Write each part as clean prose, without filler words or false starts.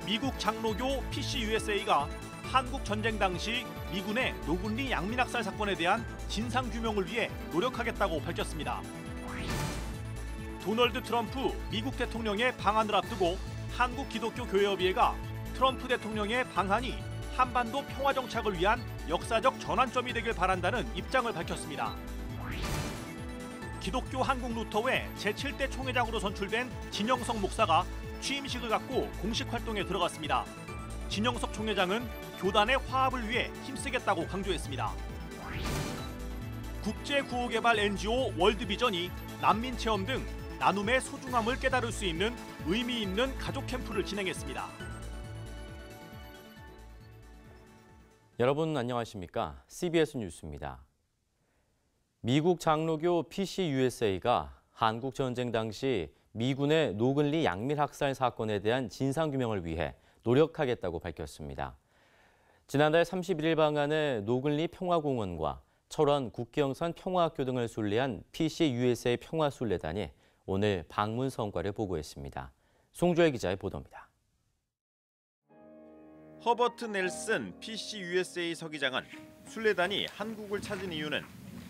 미국 장로교 PCUSA가 한국 전쟁 당시 미군의 노군리 양민학살 사건에 대한 진상규명을 위해 노력하겠다고 밝혔습니다. 도널드 트럼프 미국 대통령의 방한을 앞두고 한국기독교교회협의회가 트럼프 대통령의 방한이 한반도 평화 정착을 위한 역사적 전환점이 되길 바란다는 입장을 밝혔습니다. 기독교 한국루터회 제7대 총회장으로 선출된 진영석 목사가 취임식을 갖고 공식 활동에 들어갔습니다. 진영석 총회장은 교단의 화합을 위해 힘쓰겠다고 강조했습니다. 국제구호개발 NGO 월드비전이 난민 체험 등 나눔의 소중함을 깨달을 수 있는 의미 있는 가족 캠프를 진행했습니다. 여러분 안녕하십니까? CBS 뉴스입니다. 미국 장로교 PCUSA가 한국 전쟁 당시 미군의 노근리 양밀학살 사건에 대한 진상규명을 위해 노력하겠다고 밝혔습니다. 지난달 31일 방한해 노근리 평화공원과 철원 국경선 평화학교 등을 순례한 PCUSA 평화순례단이 오늘 방문 성과를 보고했습니다. 송주혜 기자의 보도입니다. 허버트 넬슨 PCUSA 서기장은 순례단이 한국을 찾은 이유는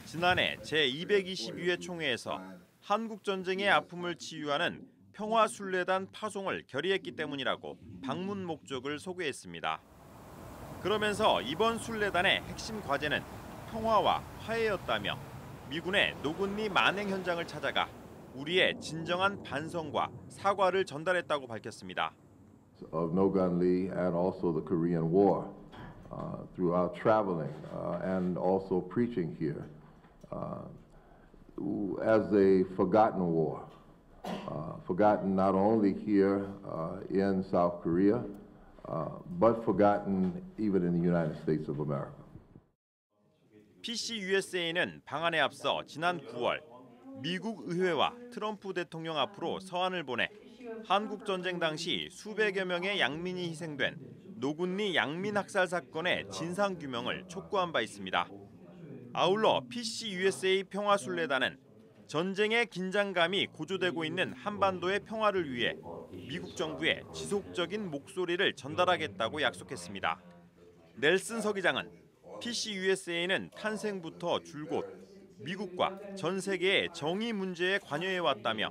지난해 제222회 총회에서 한국 전쟁의 아픔을 치유하는 평화순례단 파송을 결의했기 때문이라고 방문 목적을 소개했습니다. 그러면서 이번 순례단의 핵심 과제는 평화와 화해였다며 미군의 노근리 만행 현장을 찾아가 우리의 진정한 반성과 사과를 전달했다고 밝혔습니다. Of No Gun Lee and also the Korean War throughout traveling and also preaching here as a forgotten war, forgotten not only here in South Korea but forgotten even in the United States of America. PCUSA는 방한에 앞서 지난 9월 미국 의회와 트럼프 대통령 앞으로 서한을 보내 한국 전쟁 당시 수백여 명의 양민이 희생된 노군리 양민 학살 사건의 진상 규명을 촉구한 바 있습니다. 아울러 PCUSA 평화순례단은 전쟁의 긴장감이 고조되고 있는 한반도의 평화를 위해 미국 정부에 지속적인 목소리를 전달하겠다고 약속했습니다. 넬슨 서기장은 PCUSA는 탄생부터 줄곧 미국과 전 세계의 정의 문제에 관여해왔다며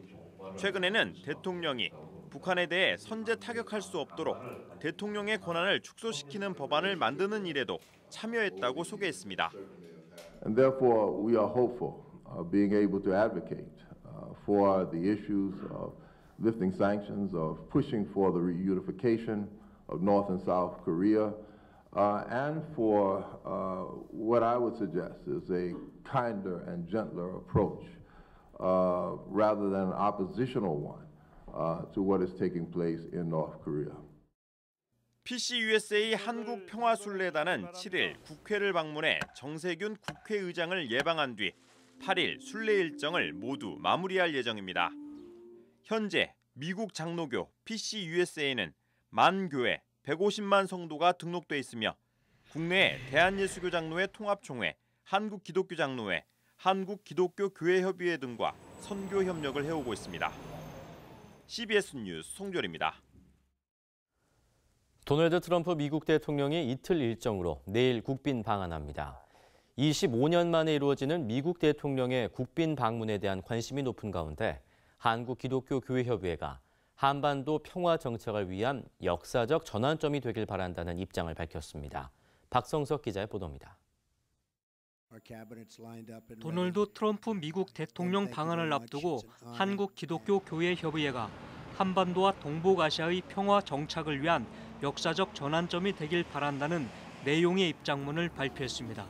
최근에는 대통령이 북한에 대해 선제 타격할 수 없도록 대통령의 권한을 축소시키는 법안을 만드는 일에도 참여했다고 소개했습니다. And therefore, we are hopeful of being able to advocate for the issues of lifting sanctions, of pushing for the reunification of North and South Korea, and for what I would suggest is a kinder and gentler approach rather than an oppositional one to what is taking place in North Korea. PCUSA 한국평화순례단은 7일 국회를 방문해 정세균 국회의장을 예방한 뒤 8일 순례 일정을 모두 마무리할 예정입니다. 현재 미국 장로교 PCUSA는 만 교회 150만 성도가 등록돼 있으며 국내에 대한예수교장로회 통합총회, 한국기독교장로회, 한국기독교교회협의회 등과 선교 협력을 해오고 있습니다. CBS 뉴스 송별입니다. 도널드 트럼프 미국 대통령이 이틀 일정으로 내일 국빈 방한합니다. 25년 만에 이루어지는 미국 대통령의 국빈 방문에 대한 관심이 높은 가운데 한국기독교교회협의회가 한반도 평화 정착을 위한 역사적 전환점이 되길 바란다는 입장을 밝혔습니다. 박성석 기자의 보도입니다. 도널드 트럼프 미국 대통령 방한을 앞두고 한국기독교교회협의회가 한반도와 동북아시아의 평화 정착을 위한 역사적 전환점이 되길 바란다는 내용의 입장문을 발표했습니다.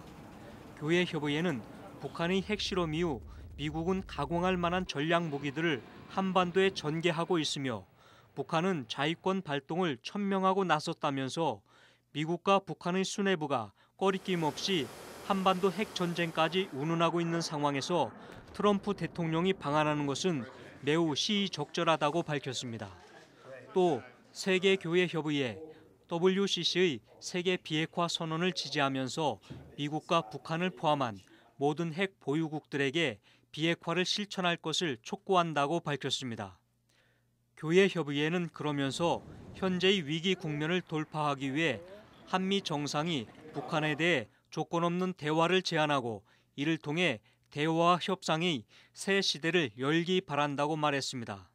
교회협의회는 북한의 핵실험 이후 미국은 가공할 만한 전략 무기들을 한반도에 전개하고 있으며 북한은 자위권 발동을 천명하고 나섰다면서 미국과 북한의 수뇌부가 꺼리낌 없이 한반도 핵전쟁까지 운운하고 있는 상황에서 트럼프 대통령이 방한하는 것은 매우 시의적절하다고 밝혔습니다. 또 세계교회협의회 WCC의 세계 비핵화 선언을 지지하면서 미국과 북한을 포함한 모든 핵 보유국들에게 비핵화를 실천할 것을 촉구한다고 밝혔습니다. 교회협의회는 그러면서 현재의 위기 국면을 돌파하기 위해 한미 정상이 북한에 대해 조건 없는 대화를 제안하고 이를 통해 대화와 협상의 새 시대를 열기 바란다고 말했습니다.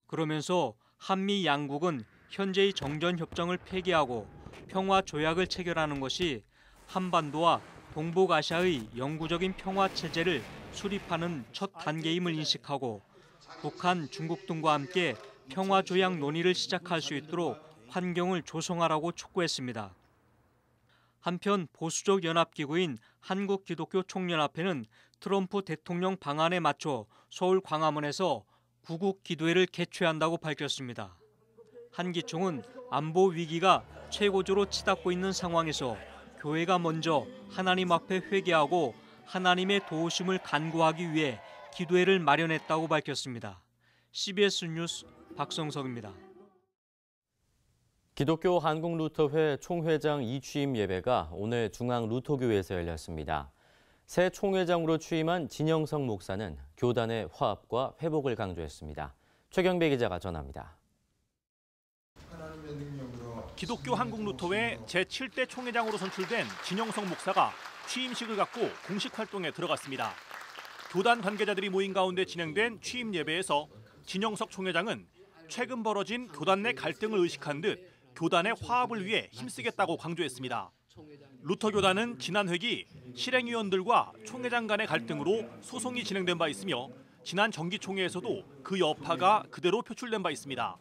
그러면서 한미 양국은 현재의 정전협정을 폐기하고 평화조약을 체결하는 것이 한반도와 동북아시아의 영구적인 평화체제를 수립하는 첫 단계임을 인식하고 북한, 중국 등과 함께 평화조약 논의를 시작할 수 있도록 환경을 조성하라고 촉구했습니다. 한편 보수적 연합기구인 한국기독교총연합회는 트럼프 대통령 방안에 맞춰 서울 광화문에서 구국 기도회를 개최한다고 밝혔습니다. 한 기총은 안보 위기가 최고조로 치닫고 있는 상황에서 교회가 먼저 하나님 앞에 회개하고 하나님의 도우심을 간구하기 위해 기도회를 마련했다고 밝혔습니다. CBS 뉴스 박성석입니다. 기독교 한국루터회 총회장 이취임 예배가 오늘 중앙루터교회에서 열렸습니다. 새 총회장으로 취임한 진영석 목사는 교단의 화합과 회복을 강조했습니다. 최경배 기자가 전합니다. 기독교 한국루터회 제7대 총회장으로 선출된 진영석 목사가 취임식을 갖고 공식 활동에 들어갔습니다. 교단 관계자들이 모인 가운데 진행된 취임 예배에서 진영석 총회장은 최근 벌어진 교단 내 갈등을 의식한 듯 교단의 화합을 위해 힘쓰겠다고 강조했습니다. 루터 교단은 지난 회기 실행위원들과 총회장 간의 갈등으로 소송이 진행된 바 있으며 지난 정기총회에서도 그 여파가 그대로 표출된 바 있습니다.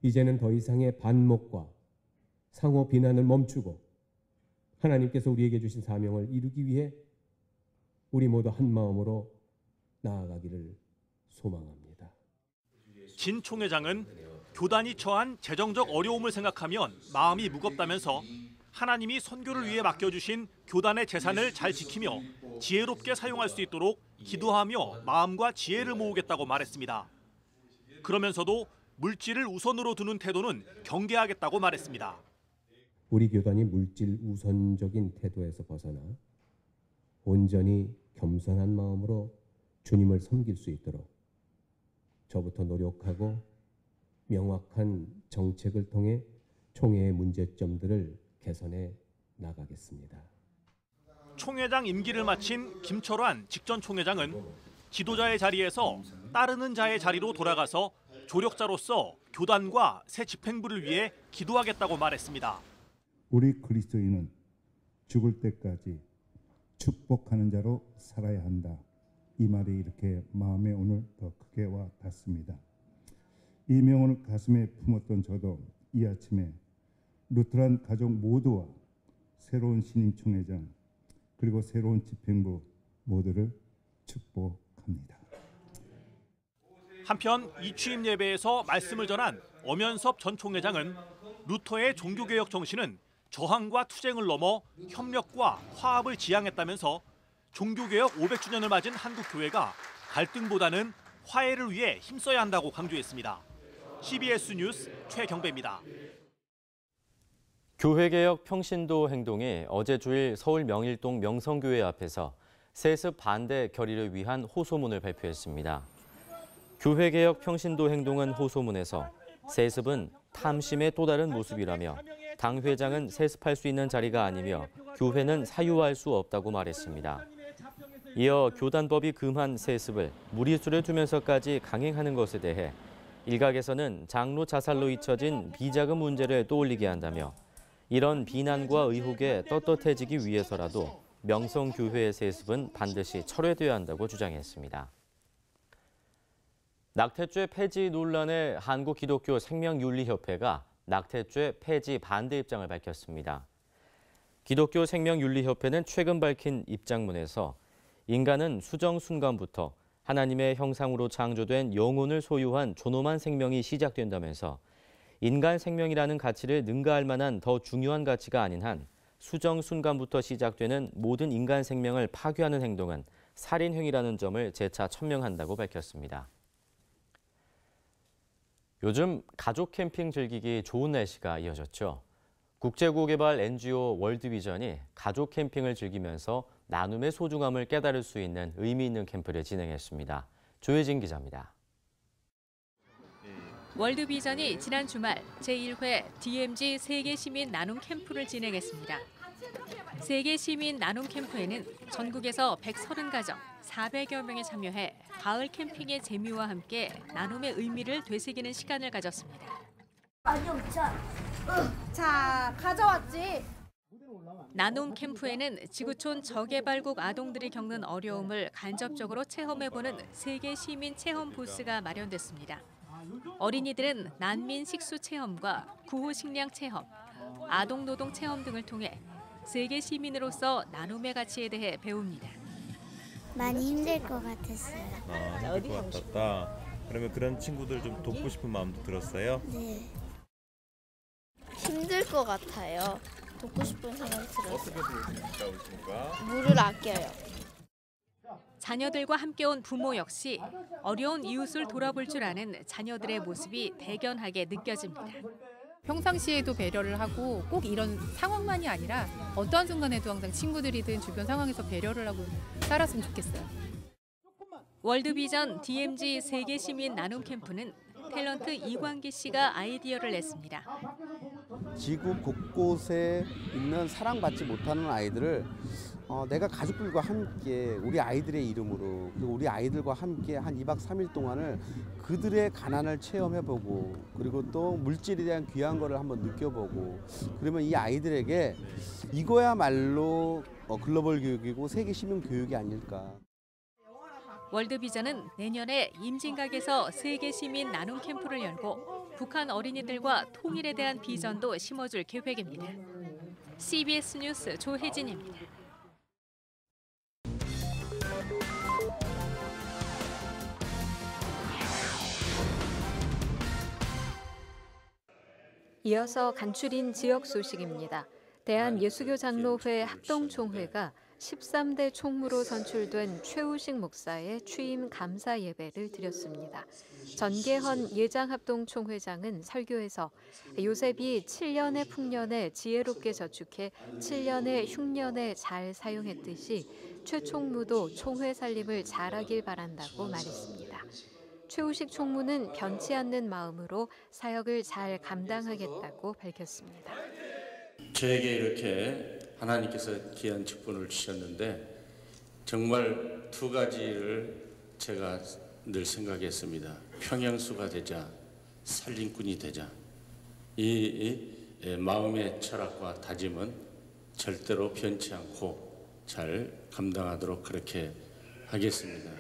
이제는 더 이상의 반목과 상호 비난을 멈추고 하나님께서 우리에게 주신 사명을 이루기 위해 우리 모두 한 마음으로 나아가기를 소망합니다. 진 총회장은 교단이 처한 재정적 어려움을 생각하면 마음이 무겁다면서 하나님이 선교를 위해 맡겨주신 교단의 재산을 잘 지키며 지혜롭게 사용할 수 있도록 기도하며 마음과 지혜를 모으겠다고 말했습니다. 그러면서도 물질을 우선으로 두는 태도는 경계하겠다고 말했습니다. 우리 교단이 물질 우선적인 태도에서 벗어나 온전히 겸손한 마음으로 주님을 섬길 수 있도록 저부터 노력하고 명확한 정책을 통해 총회의 문제점들을 개선해 나가겠습니다. 총회장 임기를 마친 김철환 직전 총회장은 지도자의 자리에서 따르는 자의 자리로 돌아가서 조력자로서 교단과 새 집행부를 위해 기도하겠다고 말했습니다. 우리 그리스도인은 죽을 때까지 축복하는 자로 살아야 한다. 이 말이 이렇게 마음에 오늘 더 크게 와 닿습니다. 이 명언을 가슴에 품었던 저도 이 아침에 루터란 가족 모두와 새로운 신임 총회장 그리고 새로운 집행부 모두를 축복합니다. 한편 이 취임 예배에서 말씀을 전한 엄연섭 전 총회장은 루터의 종교개혁 정신은 저항과 투쟁을 넘어 협력과 화합을 지향했다면서 종교개혁 500주년을 맞은 한국교회가 갈등보다는 화해를 위해 힘써야 한다고 강조했습니다. CBS 뉴스 최경배입니다. 교회개혁 평신도 행동이 어제 주일 서울 명일동 명성교회 앞에서 세습 반대 결의를 위한 호소문을 발표했습니다. 교회개혁 평신도 행동은 호소문에서 세습은 탐심의 또 다른 모습이라며 당 회장은 세습할 수 있는 자리가 아니며 교회는 사유할 수 없다고 말했습니다. 이어 교단법이 금한 세습을 무리수를 두면서까지 강행하는 것에 대해 일각에서는 장로 자살로 잊혀진 비자금 문제를 떠올리게 한다며 이런 비난과 의혹에 떳떳해지기 위해서라도 명성교회의 세습은 반드시 철회돼야 한다고 주장했습니다. 낙태죄 폐지 논란에 한국기독교생명윤리협회가 낙태죄 폐지 반대 입장을 밝혔습니다. 기독교생명윤리협회는 최근 밝힌 입장문에서 인간은 수정 순간부터 하나님의 형상으로 창조된 영혼을 소유한 존엄한 생명이 시작된다면서 인간 생명이라는 가치를 능가할 만한 더 중요한 가치가 아닌 한 수정 순간부터 시작되는 모든 인간 생명을 파괴하는 행동은 살인행위라는 점을 재차 천명한다고 밝혔습니다. 요즘 가족 캠핑 즐기기 좋은 날씨가 이어졌죠. 국제구개발 NGO 월드비전이 가족 캠핑을 즐기면서 나눔의 소중함을 깨달을 수 있는 의미 있는 캠프를 진행했습니다. 조혜진 기자입니다. 월드비전이 지난 주말 제1회 DMZ 세계시민 나눔 캠프를 진행했습니다. 세계시민 나눔 캠프에는 전국에서 130가정 400여 명이 참여해 가을 캠핑의 재미와 함께 나눔의 의미를 되새기는 시간을 가졌습니다. 아니 없자. 자, 가져왔지. 나눔 캠프에는 지구촌 저개발국 아동들이 겪는 어려움을 간접적으로 체험해보는 세계 시민 체험 부스가 마련됐습니다. 어린이들은 난민 식수 체험과 구호 식량 체험, 아동 노동 체험 등을 통해 세계 시민으로서 나눔의 가치에 대해 배웁니다. 많이 힘들 것 같았어요. 힘들 것 같았다. 그러면 그런 친구들 좀 돕고 싶은 마음도 들었어요? 네. 힘들 것 같아요. 돕고 싶은 생각이 들었어요. 어떻게 도우십니까? 물을 아껴요. 자녀들과 함께 온 부모 역시 어려운 이웃을 돌아볼 줄 아는 자녀들의 모습이 대견하게 느껴집니다. 평상시에도 배려를 하고 꼭 이런 상황만이 아니라 어떠한 순간에도 항상 친구들이든 주변 상황에서 배려를 하고 살았으면 좋겠어요. 월드비전 DMZ 세계 시민 나눔 캠프는 탤런트 이광기 씨가 아이디어를 냈습니다. 지구 곳곳에 있는 사랑받지 못하는 아이들을 내가 가족들과 함께 우리 아이들의 이름으로 그리고 우리 아이들과 함께 한 2박 3일 동안을 그들의 가난을 체험해보고 그리고 또 물질에 대한 귀한 거를 한번 느껴보고 그러면 이 아이들에게 이거야말로 글로벌 교육이고 세계 시민 교육이 아닐까. 월드비전은 내년에 임진각에서 세계 시민 나눔 캠프를 열고 북한 어린이들과 통일에 대한 비전도 심어줄 계획입니다. CBS 뉴스 조혜진입니다. 이어서 간추린 지역 소식입니다. 대한예수교장로회 합동총회가 13대 총무로 선출된 최우식 목사의 취임 감사 예배를 드렸습니다. 전계헌 예장합동총회장은 설교에서 요셉이 7년의 풍년에 지혜롭게 저축해 7년의 흉년에 잘 사용했듯이 최 총무도 총회 살림을 잘하길 바란다고 말했습니다. 최우식 총무는 변치 않는 마음으로 사역을 잘 감당하겠다고 밝혔습니다. 저에게 이렇게 하나님께서 귀한 직분을 주셨는데 정말 두 가지를 제가 늘 생각했습니다. 평행수가 되자, 살림꾼이 되자. 이 마음의 철학과 다짐은 절대로 변치 않고 잘 감당하도록 그렇게 하겠습니다.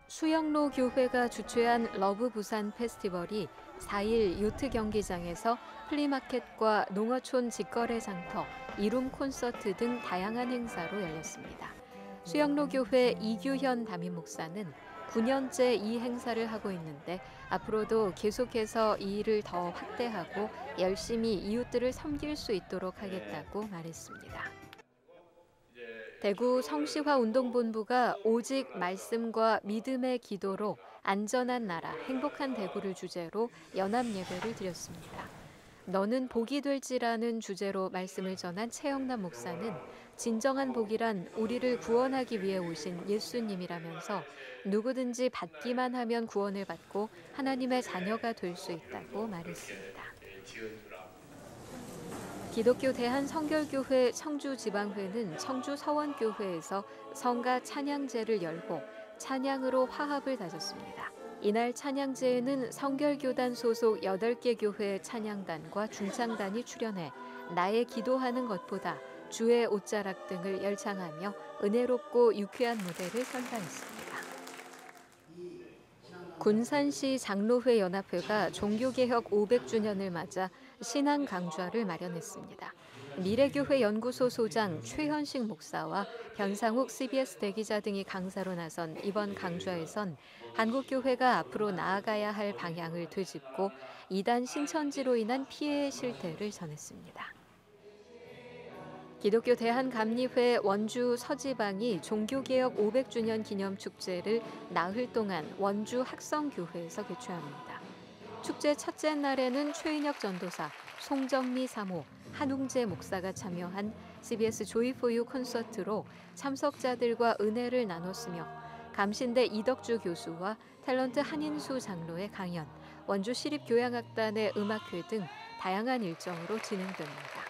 수영로 교회가 주최한 러브 부산 페스티벌이 4일 요트 경기장에서 플리마켓과 농어촌 직거래 장터, 이룸 콘서트 등 다양한 행사로 열렸습니다. 수영로 교회 이규현 담임 목사는 9년째 이 행사를 하고 있는데 앞으로도 계속해서 이 일을 더 확대하고 열심히 이웃들을 섬길 수 있도록 하겠다고 말했습니다. 대구 성시화운동본부가 오직 말씀과 믿음의 기도로 안전한 나라, 행복한 대구를 주제로 연합예배를 드렸습니다. 너는 복이 될지라는 주제로 말씀을 전한 최영남 목사는 진정한 복이란 우리를 구원하기 위해 오신 예수님이라면서 누구든지 받기만 하면 구원을 받고 하나님의 자녀가 될 수 있다고 말했습니다. 기독교 대한성결교회 청주지방회는 청주 서원교회에서 성가 찬양제를 열고 찬양으로 화합을 다졌습니다. 이날 찬양제에는 성결교단 소속 8개 교회의 찬양단과 중창단이 출연해 나의 기도하는 것보다 주의 옷자락 등을 열창하며 은혜롭고 유쾌한 무대를 선사했습니다. 군산시 장로회 연합회가 종교개혁 500주년을 맞아 신앙 강좌를 마련했습니다. 미래교회 연구소 소장 최현식 목사와 변상욱 CBS 대기자 등이 강사로 나선 이번 강좌에선 한국교회가 앞으로 나아가야 할 방향을 되짚고 이단 신천지로 인한 피해의 실태를 전했습니다. 기독교 대한감리회 원주 서지방이 종교개혁 500주년 기념축제를 나흘 동안 원주 학성교회에서 개최합니다. 축제 첫째 날에는 최인혁 전도사, 송정미 사모, 한웅재 목사가 참여한 CBS 조이 포유 콘서트로 참석자들과 은혜를 나눴으며 감신대 이덕주 교수와 탤런트 한인수 장로의 강연, 원주 시립교향악단의 음악회 등 다양한 일정으로 진행됩니다.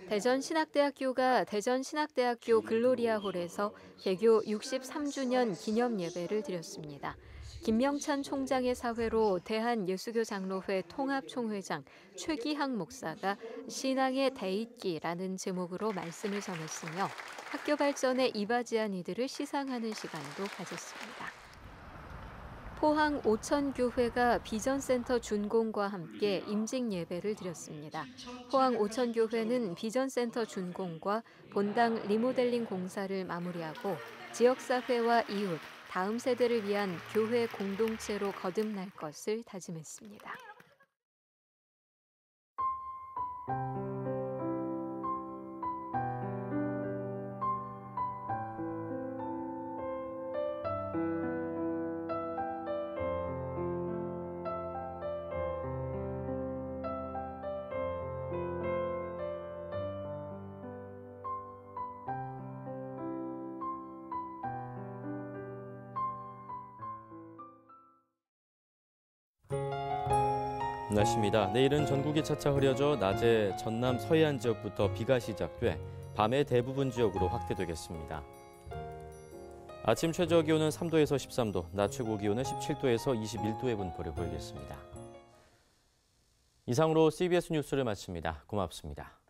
대전신학대학교가 대전신학대학교 글로리아홀에서 개교 63주년 기념 예배를 드렸습니다. 김명찬 총장의 사회로 대한예수교장로회 통합총회장 최기학 목사가 신앙의 대잇기라는 제목으로 말씀을 전했으며 학교 발전에 이바지한 이들을 시상하는 시간도 가졌습니다. 포항 오천교회가 비전센터 준공과 함께 임직 예배를 드렸습니다. 포항 오천교회는 비전센터 준공과 본당 리모델링 공사를 마무리하고 지역사회와 이웃, 다음 세대를 위한 교회 공동체로 거듭날 것을 다짐했습니다. 날씨입니다. 내일은 전국이 차차 흐려져 낮에 전남 서해안 지역부터 비가 시작돼 밤에 대부분 지역으로 확대되겠습니다. 아침 최저 기온은 3도에서 13도, 낮 최고 기온은 17도에서 21도의 분포를 보이겠습니다. 이상으로 CBS 뉴스를 마칩니다. 고맙습니다.